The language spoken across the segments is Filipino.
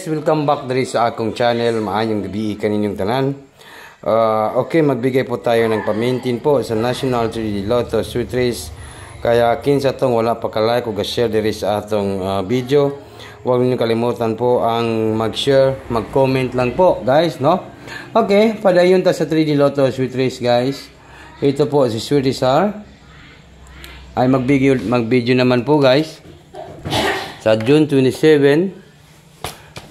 guys, welcome back diri sa akong channel. Maayong gabi kaninyong tanan. Okay, magbigay po tayo ng pamintin po sa National 3D Lotto Sweet Race. Kaya kinsa tong wala pa ka-like o ga-share diri sa atong video, huwag niyo kalimutan po ang mag-share, mag-comment lang po guys, no? Okay, padayon ta sa 3D Lotto Sweet Race guys. Ito po si Sweetie Sar ay mag-video naman po guys sa June 27,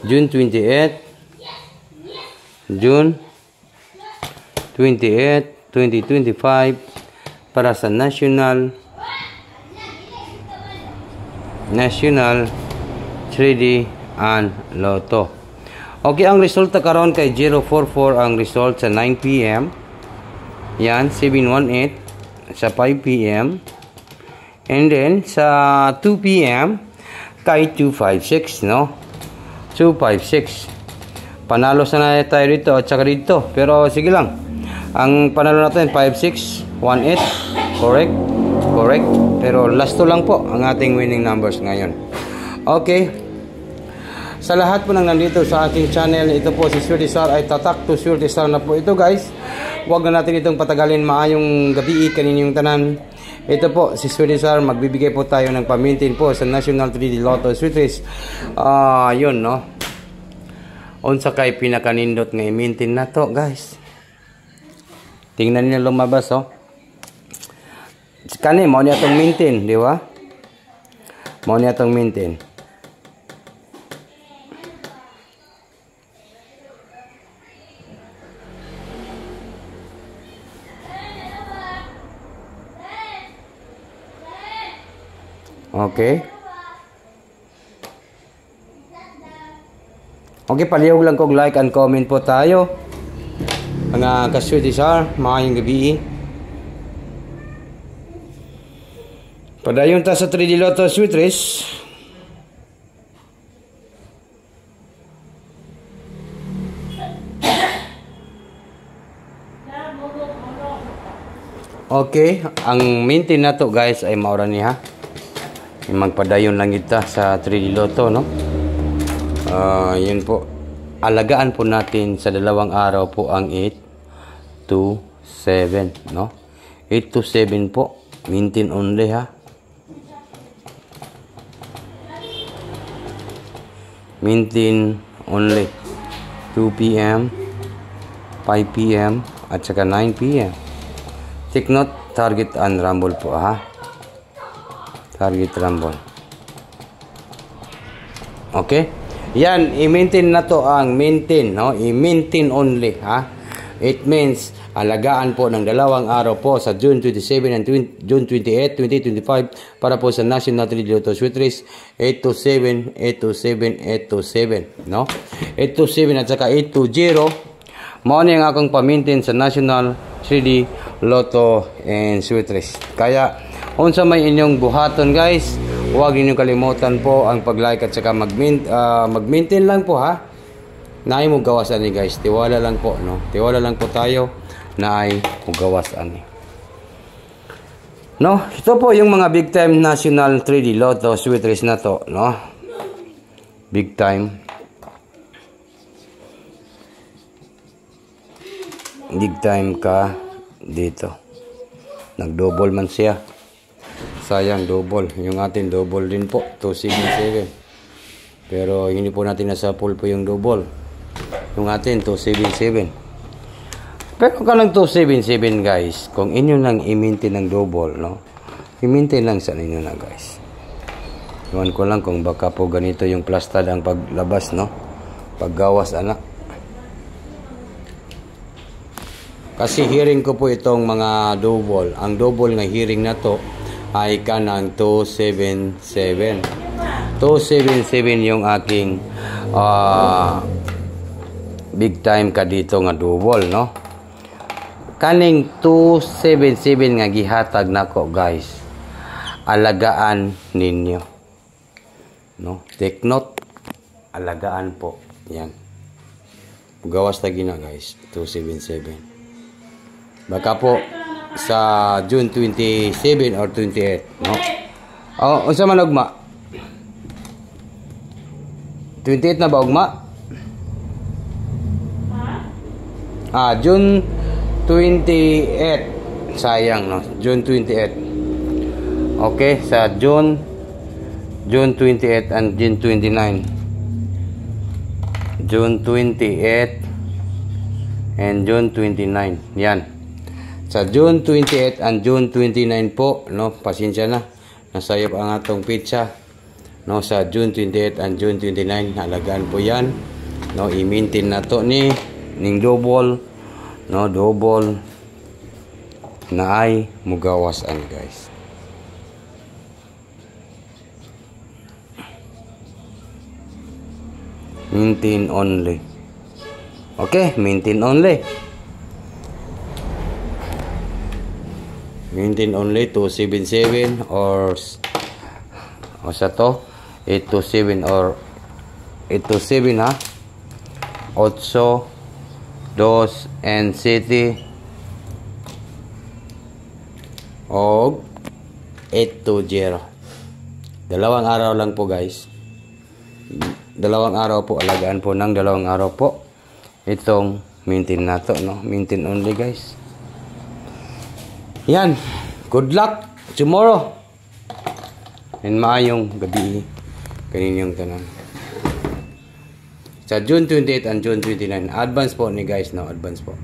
June 28, June 28, 2025 para sa National 3D and Lotto. Okay, ang resulta karon kay 044 ang result sa 9 PM. Yan, 718 sa 5 PM. And then sa 2 PM kay 256, no? 256. Panalo sana tayo dito at saka dito. Pero sige lang. Ang panalo natin 5618. Correct. Correct. Pero last to lang po ang ating winning numbers ngayon. Okay. Sa lahat po nang nandito sa aking channel, ito po si Sweetie Sar ay tatak to Sweetie Sar na po ito guys. Huwag na natin itong patagalin. Maayong gabi kaninyong tanan. Ito po, si Sweetie Sar, magbibigay po tayo ng pamintin po sa National 3D Lotto Sweet Race. Yun, no? Unsa kay pinakanindot nga i-maintain na to, guys. Tingnan niyo lumabas, oh. Kani, mo niya itong maintain, di ba? Mo niya itong maintain. Okay. Okay, palihog lang kong like and comment po tayo. Mga ka-Sweetie Sar, maayong gabi. Padayon ta sa 3D Lotto Sweet Race. Okay, ang maintain na to guys ay maura niya. Magpadayon lang kita sa 3D Lotto, no? Yun po. Alagaan po natin sa dalawang araw po ang 8 to 7, no? 8 to 7 po. Maintain only, ha? Maintain only. 2 PM, 5 PM, at saka 9 PM. Take note, target and rumble po, ha? Target rumble. Okay? Yan, i-maintain na to ang maintain, no? I-maintain only, ha? It means, alagaan po ng dalawang araw po sa June 27 and June 28, 2025 para po sa National 3D Lotto Sweet Race 827, 827, 827, no? 827 at saka 820. Mao ni ang akong pa-maintain sa National 3D Lotto and Sweet Race. Kaya, unsa may inyong buhaton guys, huwag ninyong kalimutan po ang pag-like at saka mag-maintain lang po, ha. Naay mo gawasan ni guys, tiwala lang po, no. Tiwala lang po tayo na ay mo gawasan ni. No, ito po yung mga big time National 3D Lotto Sweet Race na to, no. Big time. Big time ka dito. Nag-double man siya. Sayang, double. Yung atin, double din po. 277. Pero hindi po natin nasa pool po yung double. Yung atin, 277. Pero ka lang 277 guys. Kung inyo lang i-maintain ng double, no? I-maintain lang sa inyo na guys. Iwan ko lang kung baka po ganito yung plastad ang paglabas, no? Paggawas, anak. Kasi hearing ko po itong mga double. Ang double nga hearing na to ay kanang 277. 277 yung aking big time ka dito nga double, no? Kaning 277 nga gihatag nako guys. Alagaan ninyo. No? Take note. Alagaan po. Yan. Gawas lagi na guys. 277. Baka po sa June 27 or 28, no? Oh, unsa man ugma? 28 na ba ugma? June 28. Sayang, no? June 28. Okay, sa June 28 and June 29. June 28 and June 29. Yan. Sa June 28 and June 29 po, no? Pasensya na. Nasayop ang atong pizza. No, sa June 28 and June 29, halagaan po yan. No, i-maintain na to ning double. No, double na ay mugawasan, guys. Maintain only. Okay, maintain only. Maintain only 277 or sa to 827 or 827 ha. 8 2 and city og 820. Dalawang araw lang po, guys. Dalawang araw po, alagaan po ng dalawang araw po itong maintain na to, no? Maintain only, guys. Yan. Good luck tomorrow. And maayong gabi kaninyong tanan. Sa June 28 and June 29. Advance po ni guys, no? Advance po.